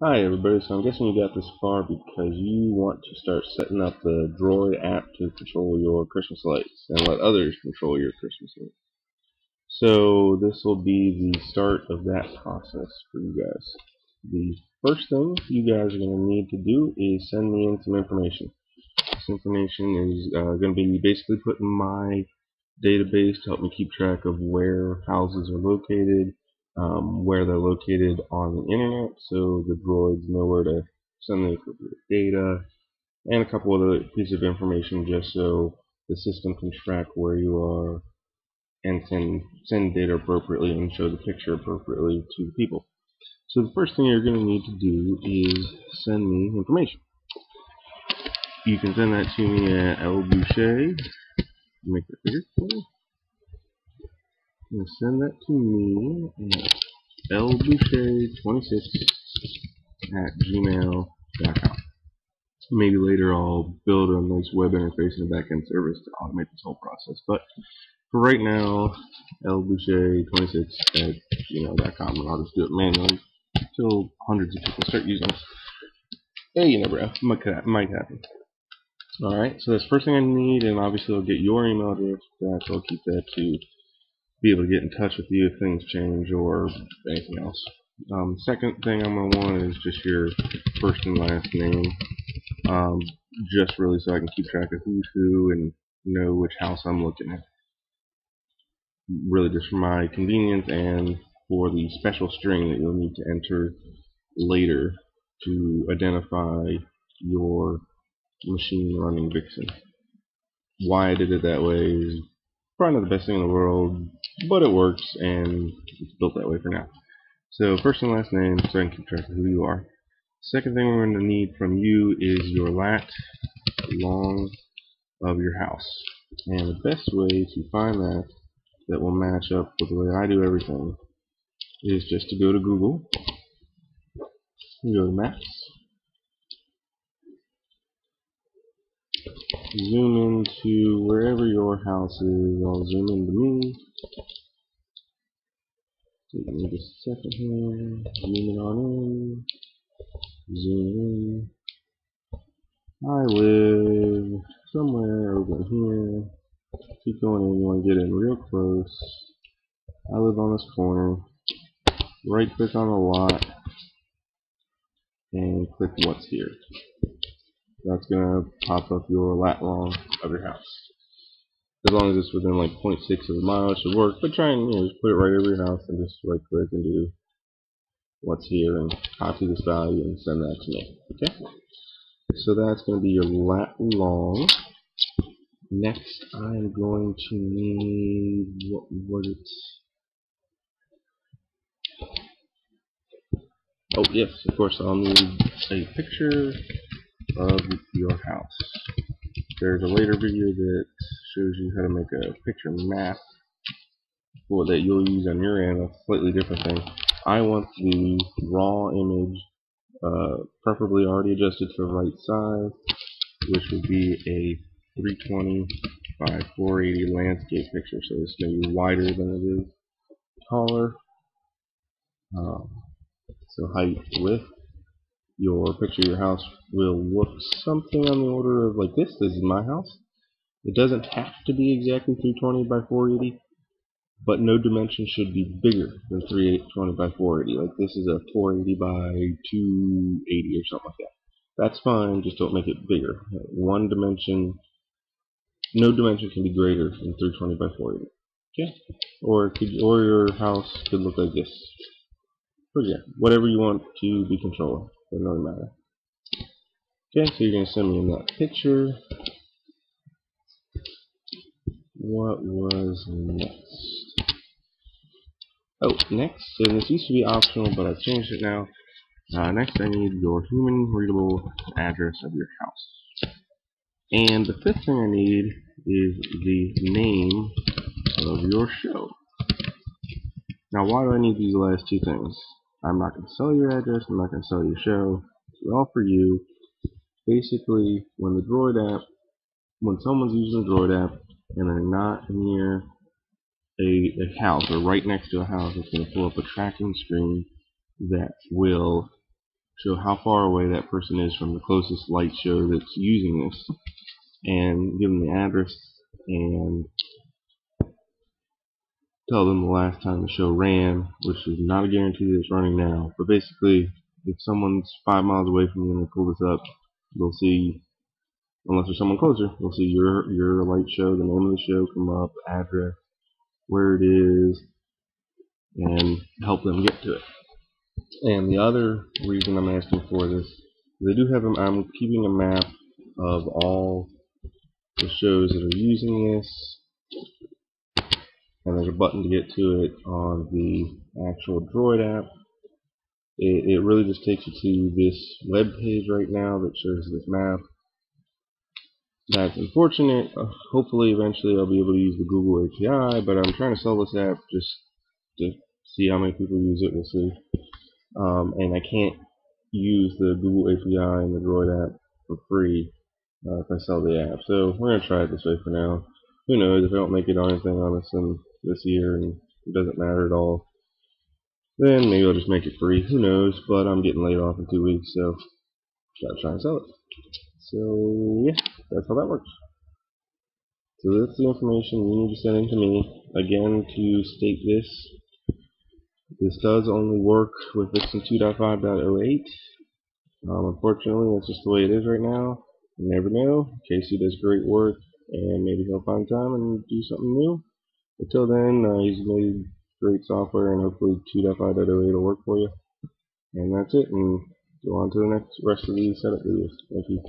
Hi everybody, so I'm guessing you got this far because you want to start setting up the Droid app to control your Christmas lights and let others control your Christmas lights. So this will be the start of that process for you guys. The first thing you guys are going to need to do is send me in some information. This information is going to be basically put in my database to help me keep track of where houses are located, where they're located on the internet, so the droids know where to send the appropriate data, and a couple other pieces of information just so the system can track where you are and can send data appropriately and show the picture appropriately to the people. So the first thing you're going to need to do is send me information. You can send that to me at lboucher. Make that bigger. You send that to me at lboucher26@gmail.com. Maybe later I'll build a nice web interface and a backend service to automate this whole process. But for right now, lboucher26@gmail.com, and I'll just do it manually until hundreds of people start using it. Hey, you never know. Might happen. Alright, so that's the first thing I need, and obviously I'll get your email address back, so I'll keep that to be able to get in touch with you if things change or anything else. Second thing I'm going to want is just your first and last name, just really so I can keep track of who's who and know which house I'm looking at. Really just for my convenience and for the special string that you'll need to enter later to identify your machine running Vixen. Why I did it that way is probably not the best thing in the world, but it works and it's built that way for now. So first and last name, so I can keep track of who you are. Second thing we're going to need from you is your lat long of your house. And the best way to find that will match up with the way I do everything is just to go to Google, go to Maps, zoom into wherever your house is. I'll zoom into me. Take me just a second here. Zoom it on in. Zoom in. I live somewhere over here. Keep going in. You want to get in real close. I live on this corner. Right click on the lot and click what's here. That's gonna pop up your lat long of your house. As long as it's within like 0.6 of a mile, it should work. But try and just put it right over your house and just right click and do what's here and copy this value and send that to me. Okay. So that's going to be your lat long. Next, I'm going to need, what was it? Oh yes, of course I'll need a picture of your house. There's a later video that shows you how to make a picture map that you'll use on your end, a slightly different thing. I want the raw image, preferably already adjusted to the right size, which would be a 320 by 480 landscape picture. So it's going to be wider than it is taller. So height, width. Your picture of your house will look something on the order of like this. This is my house. It doesn't have to be exactly 320 by 480, but no dimension should be bigger than 320 by 480. Like this is a 480 by 280 or something like that. That's fine, just don't make it bigger. One dimension, no dimension can be greater than 320 by 480. Okay? Or your house could look like this. But yeah, whatever you want to be controlled, doesn't really matter. Okay, so you're gonna send me in that picture. What was next? Oh, next, and this used to be optional, but I've changed it now. Next, I need your human readable address of your house. And the fifth thing I need is the name of your show. Now, why do I need these last two things? I'm not going to sell your address, I'm not going to sell your show. It's all for you. Basically, when the Droid app, when someone's using the Droid app and they're not near a house or right next to a house, it's going to pull up a tracking screen that will show how far away that person is from the closest light show that's using this, and give them the address and tell them the last time the show ran, which is not a guarantee that it's running now. But basically, if someone's 5 miles away from you and they pull this up, they'll see, unless there's someone closer, they'll see your light show, the name of the show come up, the address, where it is, and help them get to it. And the other reason I'm asking for this is I do have I'm keeping a map of all the shows that are using this, and there's a button to get to it on the actual Droid app. It really just takes you to this web page right now that shows this map. That's unfortunate. Hopefully eventually I'll be able to use the Google API, but I'm trying to sell this app just to see how many people use it. We'll see. And I can't use the Google API and the Droid app for free if I sell the app. So we're going to try it this way for now. Who knows, if I don't make it on anything on this year and it doesn't matter at all, then maybe I'll just make it free. Who knows, but I'm getting laid off in 2 weeks, so gotta try and sell it. So yeah, that's how that works. So that's the information you need to send in to me. Again, to state this does only work with Vixen 2.5.08. Unfortunately, that's just the way it is right now. You never know. Casey does great work, and maybe he'll find time and do something new. Until then, he's made great software, and hopefully 2.5.08 will work for you. And that's it, and go on to the rest of the setup videos. Thank you.